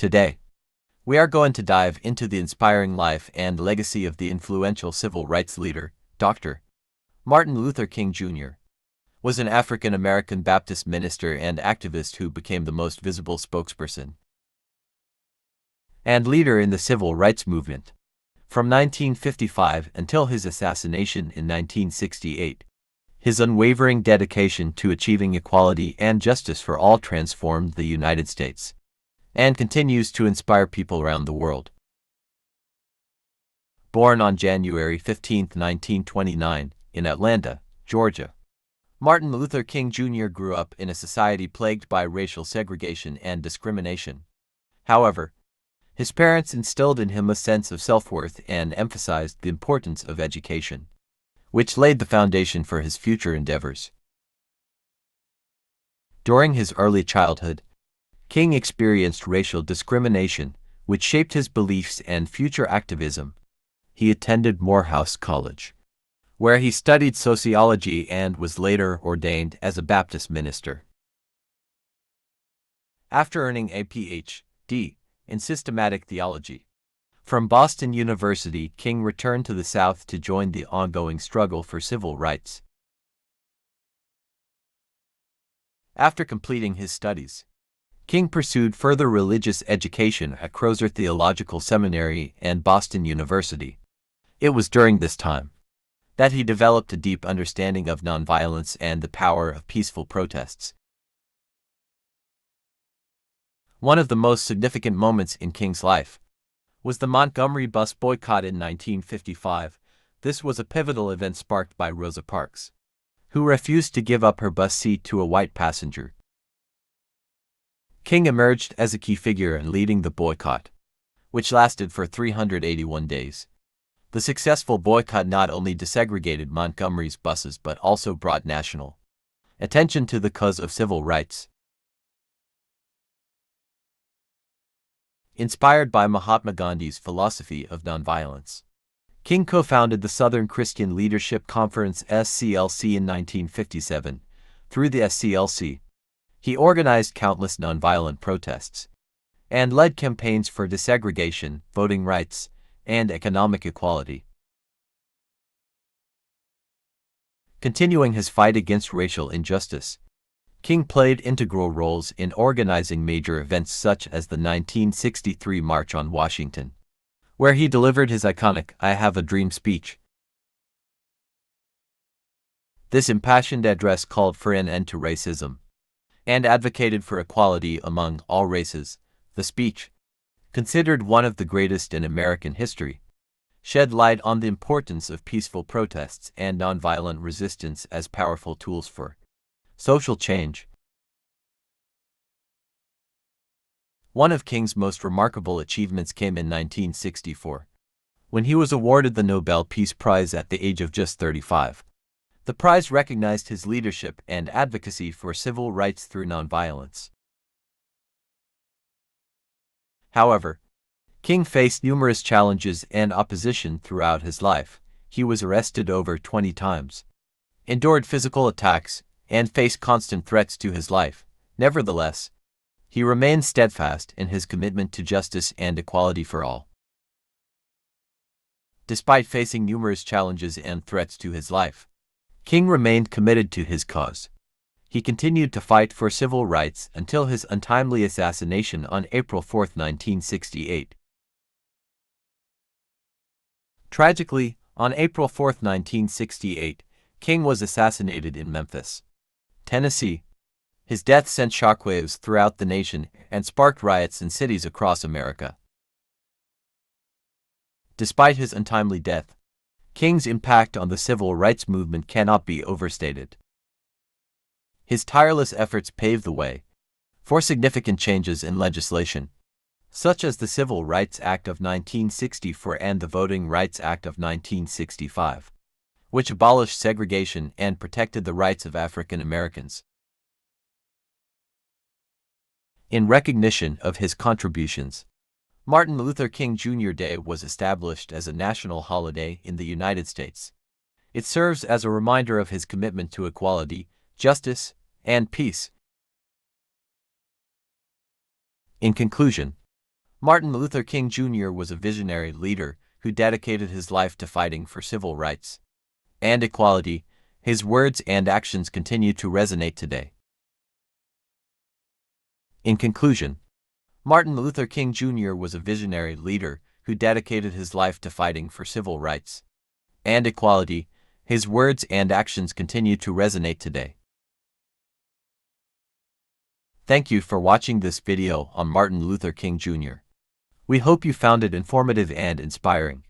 Today, we are going to dive into the inspiring life and legacy of the influential civil rights leader, Dr. Martin Luther King Jr. was an African-American Baptist minister and activist who became the most visible spokesperson and leader in the civil rights movement. From 1955 until his assassination in 1968, his unwavering dedication to achieving equality and justice for all transformed the United States and continues to inspire people around the world. Born on January 15, 1929, in Atlanta, Georgia, Martin Luther King Jr. grew up in a society plagued by racial segregation and discrimination. However, his parents instilled in him a sense of self-worth and emphasized the importance of education, which laid the foundation for his future endeavors. During his early childhood, King experienced racial discrimination, which shaped his beliefs and future activism. He attended Morehouse College, where he studied sociology and was later ordained as a Baptist minister. After earning a Ph.D. in systematic theology from Boston University, King returned to the South to join the ongoing struggle for civil rights. After completing his studies, King pursued further religious education at Crozer Theological Seminary and Boston University. It was during this time that he developed a deep understanding of nonviolence and the power of peaceful protests. One of the most significant moments in King's life was the Montgomery bus boycott in 1955. This was a pivotal event sparked by Rosa Parks, who refused to give up her bus seat to a white passenger. King emerged as a key figure in leading the boycott, which lasted for 381 days. The successful boycott not only desegregated Montgomery's buses but also brought national attention to the cause of civil rights. Inspired by Mahatma Gandhi's philosophy of nonviolence, King co-founded the Southern Christian Leadership Conference (SCLC) in 1957. Through the SCLC, he organized countless nonviolent protests and led campaigns for desegregation, voting rights, and economic equality. Continuing his fight against racial injustice, King played integral roles in organizing major events such as the 1963 March on Washington, where he delivered his iconic "I Have a Dream" speech. This impassioned address called for an end to racism and advocated for equality among all races. The speech, considered one of the greatest in American history, shed light on the importance of peaceful protests and nonviolent resistance as powerful tools for social change. One of King's most remarkable achievements came in 1964, when he was awarded the Nobel Peace Prize at the age of just 35. The prize recognized his leadership and advocacy for civil rights through nonviolence. However, King faced numerous challenges and opposition throughout his life. He was arrested over 20 times, endured physical attacks, and faced constant threats to his life. Nevertheless, he remained steadfast in his commitment to justice and equality for all. Despite facing numerous challenges and threats to his life, King remained committed to his cause. He continued to fight for civil rights until his untimely assassination on April 4, 1968. Tragically, on April 4, 1968, King was assassinated in Memphis, Tennessee. His death sent shockwaves throughout the nation and sparked riots in cities across America. Despite his untimely death, King's impact on the civil rights movement cannot be overstated. His tireless efforts paved the way for significant changes in legislation, such as the Civil Rights Act of 1964 and the Voting Rights Act of 1965, which abolished segregation and protected the rights of African Americans. In recognition of his contributions, Martin Luther King Jr. Day was established as a national holiday in the United States. It serves as a reminder of his commitment to equality, justice, and peace. In conclusion, Martin Luther King Jr. was a visionary leader who dedicated his life to fighting for civil rights and equality. His words and actions continue to resonate today. In conclusion, Martin Luther King Jr. was a visionary leader who dedicated his life to fighting for civil rights and equality. His words and actions continue to resonate today. Thank you for watching this video on Martin Luther King Jr. We hope you found it informative and inspiring.